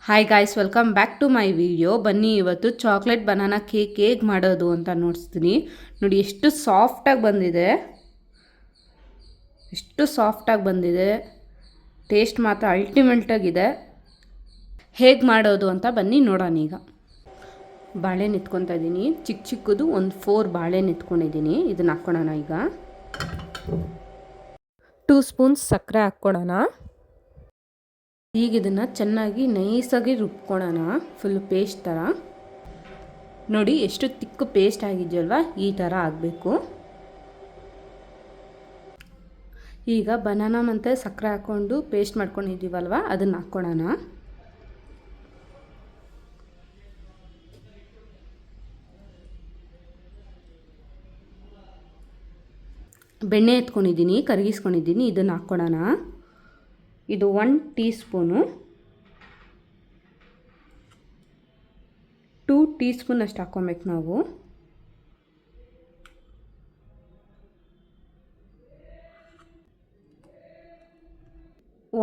Hi guys, welcome back to my video. ಬನ್ನಿ ಇವತ್ತು chocolate banana cake ಹೇಗೆ ಮಾಡೋದು ಅಂತ ನೋಡಿಸ್ತೀನಿ. ನೋಡಿ ಎಷ್ಟು ಸಾಫ್ಟಾಗಿ ಬಂದಿದೆ, ಟೇಸ್ಟ್ ಮಾತ್ರ ಅಲ್ಟಿಮೇಟಾಗಿದೆ. ಹೇಗೆ ಮಾಡೋದು ಅಂತ ಬನ್ನಿ ನೋಡೋಣ. ಈಗ ಬಾಳೆಹಣ್ಣು ಎತ್ಕೊತಾ ಇದ್ದೀನಿ, ಚಿಕ್ಕದು ಒಂದು 4 ಬಾಳೆಹಣ್ಣು ಎತ್ಕೊಂಡಿದ್ದೀನಿ. ಇದನ್ನು ಹಾಕ್ಕೊಳ್ಳೋಣ. ಈಗ 2 ಸ್ಪೂನ್ಸ್ ಸಕ್ಕರೆ ಹಾಕ್ಕೊಳ್ಳೋಣ. ಈಗ ಇದನ್ನು ಚೆನ್ನಾಗಿ ನೈಸಾಗಿ ರುಬ್ಕೊಳ್ಳೋಣ, ಫುಲ್ ಪೇಸ್ಟ್ ಥರ. ನೋಡಿ ಎಷ್ಟು ತಿಕ್ಕು ಪೇಸ್ಟ್ ಆಗಿದೆಯಲ್ವ, ಈ ಥರ ಆಗಬೇಕು. ಈಗ ಬನಾನಾ ಮತ್ತು ಸಕ್ಕರೆ ಹಾಕ್ಕೊಂಡು ಪೇಸ್ಟ್ ಮಾಡ್ಕೊಂಡಿದ್ದೀವಲ್ವ, ಅದನ್ನು ಹಾಕ್ಕೊಳ್ಳೋಣ. ಬೆಣ್ಣೆ ಎತ್ಕೊಂಡಿದ್ದೀನಿ, ಕರಗಿಸ್ಕೊಂಡಿದ್ದೀನಿ, ಇದನ್ನು ಹಾಕ್ಕೊಳ್ಳೋಣ. ಇದು 1 ಟೀ ಸ್ಪೂನು, 2 ಟೀ ಸ್ಪೂನ್ ಅಷ್ಟು ಹಾಕ್ಕೊಬೇಕು ನಾವು.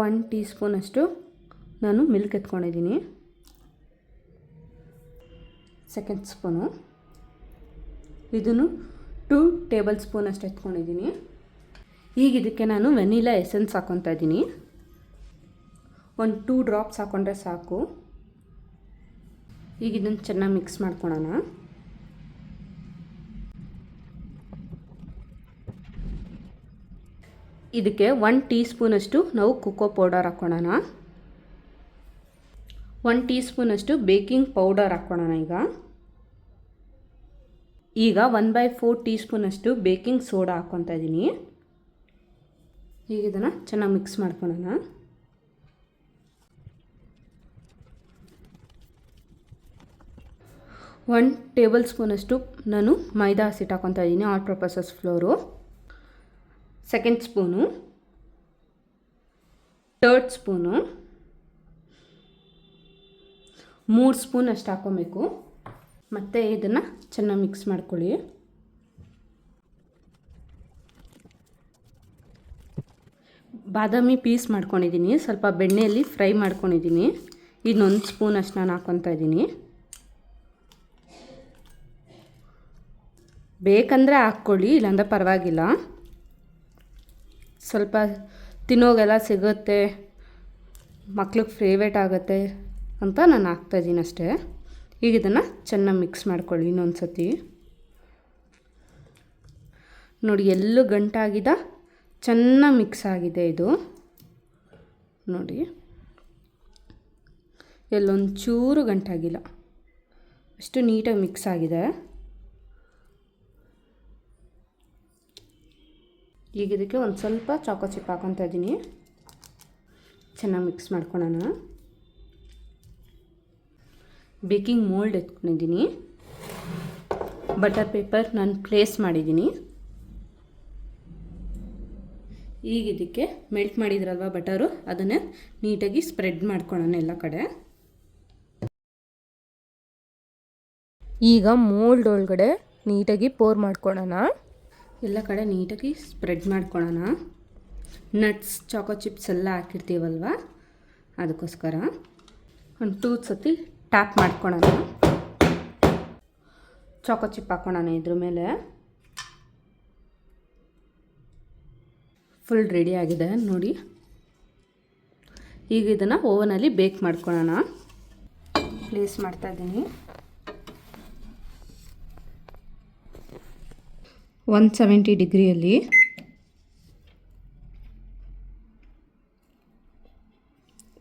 ಒನ್ ಟೀ ಸ್ಪೂನ್ ಅಷ್ಟು ನಾನು ಮಿಲ್ಕ್ ಎತ್ಕೊಂಡಿದ್ದೀನಿ. ಸೆಕೆಂಡ್ ಸ್ಪೂನು, ಇದನ್ನು 2 ಟೇಬಲ್ ಸ್ಪೂನ್ ಅಷ್ಟು ಎತ್ಕೊಂಡಿದ್ದೀನಿ. ಈಗ ಇದಕ್ಕೆ ನಾನು ವೆನಿಲಾ ಎಸೆನ್ಸ್ ಹಾಕ್ಕೊತಾ ಇದ್ದೀನಿ. ಒಂದು 2 ಡ್ರಾಪ್ಸ್ ಹಾಕ್ಕೊಂಡ್ರೆ ಸಾಕು. ಈಗ ಇದನ್ನು ಚೆನ್ನಾಗಿ ಮಿಕ್ಸ್ ಮಾಡ್ಕೊಳ್ಳೋಣ. ಇದಕ್ಕೆ 1 ಟೀ ಸ್ಪೂನಷ್ಟು ನಾವು ಕೋಕೋ ಪೌಡರ್ ಹಾಕ್ಕೊಳ್ಳೋಣ. 1 ಟೀ ಸ್ಪೂನಷ್ಟು ಬೇಕಿಂಗ್ ಪೌಡರ್ ಹಾಕ್ಕೊಳ್ಳೋಣ. ಈಗ 1/4 ಟೀ ಸ್ಪೂನಷ್ಟು ಬೇಕಿಂಗ್ ಸೋಡಾ ಹಾಕ್ಕೊತಾ ಇದ್ದೀನಿ. ಈಗ ಇದನ್ನು ಚೆನ್ನಾಗಿ ಮಿಕ್ಸ್ ಮಾಡ್ಕೊಳ್ಳೋಣ. 1 ಟೇಬಲ್ ಸ್ಪೂನಷ್ಟು ನಾನು ಮೈದಾ ಹಸಿಟ್ಟು ಹಾಕ್ಕೊತಾ ಇದ್ದೀನಿ, all purposes floor. Second spoon, third spoon, 3 spoon ಅಷ್ಟು ಹಾಕ್ಕೊಬೇಕು. ಮತ್ತು ಇದನ್ನು ಚೆನ್ನಾಗಿ ಮಿಕ್ಸ್ ಮಾಡ್ಕೊಳ್ಳಿ. ಬಾದಾಮಿ ಪೀಸ್ ಮಾಡ್ಕೊಂಡಿದ್ದೀನಿ, ಸ್ವಲ್ಪ ಬೆಣ್ಣೆಯಲ್ಲಿ ಫ್ರೈ ಮಾಡ್ಕೊಂಡಿದ್ದೀನಿ. ಇನ್ನೊಂದು ಸ್ಪೂನ್ ಅಷ್ಟು ನಾನು ಹಾಕ್ಕೊತಾ ಇದ್ದೀನಿ. ಬೇಕಂದರೆ ಹಾಕ್ಕೊಳ್ಳಿ, ಇಲ್ಲಾಂದರೆ ಪರವಾಗಿಲ್ಲ. ಸ್ವಲ್ಪ ತಿನ್ನೋಗೆಲ್ಲ ಸಿಗುತ್ತೆ, ಮಕ್ಳಿಗೆ ಫೇವ್ರೇಟ್ ಆಗುತ್ತೆ ಅಂತ ನಾನು ಹಾಕ್ತಾಯಿದ್ದೀನಿ ಅಷ್ಟೇ. ಈಗ ಇದನ್ನು ಚೆನ್ನಾಗಿ ಮಿಕ್ಸ್ ಮಾಡ್ಕೊಳ್ಳಿ ಇನ್ನೊಂದು ಸತಿ. ನೋಡಿ ಎಲ್ಲೂ ಗಂಟಾಗಿದ ಚೆನ್ನಾಗಿ ಮಿಕ್ಸ್ ಆಗಿದೆ ಇದು. ನೋಡಿ ಎಲ್ಲೊಂದು ಚೂರು ಗಂಟಾಗಿಲ್ಲ, ಅಷ್ಟು ನೀಟಾಗಿ ಮಿಕ್ಸ್ ಆಗಿದೆ. ಈಗ ಇದಕ್ಕೆ ಒಂದು ಸ್ವಲ್ಪ ಚಾಕೋ ಚಿಪ್ ಹಾಕ್ಕೊತಾ ಇದ್ದೀನಿ. ಚೆನ್ನಾಗಿ ಮಿಕ್ಸ್ ಮಾಡ್ಕೊಳ್ಳೋಣ. ಬೇಕಿಂಗ್ ಮೋಲ್ಡ್ ಎತ್ಕೊಂಡಿದ್ದೀನಿ, ಬಟರ್ ಪೇಪರ್ ನಾನು ಪ್ಲೇಸ್ ಮಾಡಿದ್ದೀನಿ. ಈಗ ಇದಕ್ಕೆ ಮೆಲ್ಟ್ ಮಾಡಿದ್ರಲ್ವ ಬಟರು, ಅದನ್ನು ನೀಟಾಗಿ ಸ್ಪ್ರೆಡ್ ಮಾಡ್ಕೊಳ್ಳೋಣ ಎಲ್ಲ ಕಡೆ. ಈಗ ಮೋಲ್ಡ್ ಒಳಗಡೆ ನೀಟಾಗಿ ಪೋರ್ ಮಾಡ್ಕೊಳ್ಳೋಣ. ಎಲ್ಲ ಕಡೆ ನೀಟಾಗಿ ಸ್ಪ್ರೆಡ್ ಮಾಡ್ಕೊಳ್ಳೋಣ. ನಟ್ಸ್, ಚಾಕೋ ಚಿಪ್ಸ್ ಎಲ್ಲ ಹಾಕಿರ್ತೀವಲ್ವ, ಅದಕ್ಕೋಸ್ಕರ ಒಂದು 2 ಸತಿ ಟ್ಯಾಪ್ ಮಾಡ್ಕೊಳ್ಳೋಣ. ಚಾಕೋ ಚಿಪ್ ಹಾಕ್ಕೊಳ್ಳೋಣ ಇದ್ರ ಮೇಲೆ. ಫುಲ್ ರೆಡಿ ಆಗಿದೆ ನೋಡಿ. ಈಗ ಇದನ್ನು ಓವನಲ್ಲಿ ಬೇಕ್ ಮಾಡ್ಕೊಳ್ಳೋಣ. ಪ್ಲೇಸ್ ಮಾಡ್ತಾಯಿದ್ದೀನಿ. 170 ಡಿಗ್ರಿಯಲ್ಲಿ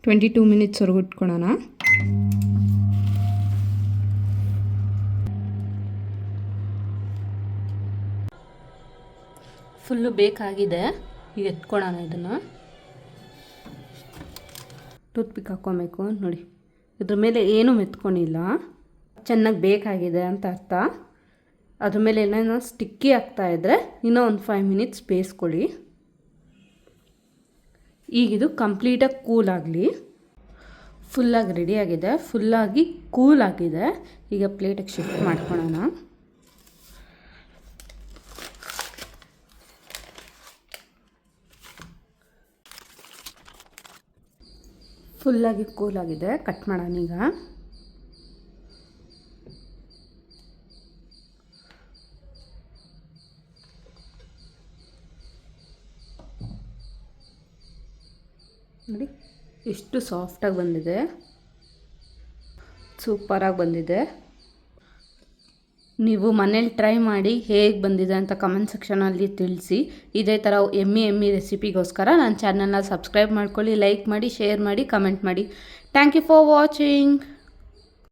22 ಮಿನಿಟ್ಸ್ವರೆಗೂ ಇಟ್ಕೊಳ್ಳೋಣ. ಫುಲ್ಲು ಬೇಕಾಗಿದೆ. ಈಗ ಎತ್ಕೊಳ್ಳೋಣ. ಇದನ್ನು ಟೂತ್ಪಿಕ್ ಹಾಕ್ಕೊಬೇಕು. ನೋಡಿ ಇದ್ರ ಮೇಲೆ ಏನೂ ಮೆತ್ಕೊಂಡಿಲ್ಲ, ಚೆನ್ನಾಗಿ ಬೇಕಾಗಿದೆ ಅಂತ ಅರ್ಥ. ಅದ್ರ ಮೇಲೆ ಏನೇನೋ ಸ್ಟಿಕ್ಕಿ ಆಗ್ತಾಯಿದ್ರೆ ಇನ್ನೂ ಒಂದು 5 ಮಿನಿಟ್ಸ್ ಬೇಯಿಸ್ಕೊಳ್ಳಿ. ಈಗಿದು ಕಂಪ್ಲೀಟಾಗಿ ಕೂಲ್ ಆಗಲಿ. ಫುಲ್ಲಾಗಿ ರೆಡಿಯಾಗಿದೆ, ಫುಲ್ಲಾಗಿ ಕೂಲ್ ಆಗಿದೆ. ಈಗ ಪ್ಲೇಟಿಗೆ ಶಿಫ್ಟ್ ಮಾಡ್ಕೊಳ್ಳೋಣ. ಫುಲ್ಲಾಗಿ ಕೂಲಾಗಿದೆ, ಕಟ್ ಮಾಡೋಣ ಈಗ. ನೋಡಿ ಎಷ್ಟು ಸಾಫ್ಟಾಗಿ ಬಂದಿದೆ, ಸೂಪರಾಗಿ ಬಂದಿದೆ. ನೀವು ಮನೇಲಿ ಟ್ರೈ ಮಾಡಿ ಹೇಗೆ ಬಂದಿದೆ ಅಂತ ಕಮೆಂಟ್ ಸೆಕ್ಷನಲ್ಲಿ ತಿಳಿಸಿ. ಇದೇ ಥರ ಎಮ್ಮಿ ರೆಸಿಪಿಗೋಸ್ಕರ ನನ್ನ ಚಾನಲ್ನ ಸಬ್ಸ್ಕ್ರೈಬ್ ಮಾಡ್ಕೊಳ್ಳಿ, ಲೈಕ್ ಮಾಡಿ, ಶೇರ್ ಮಾಡಿ, ಕಮೆಂಟ್ ಮಾಡಿ. Thank you for watching.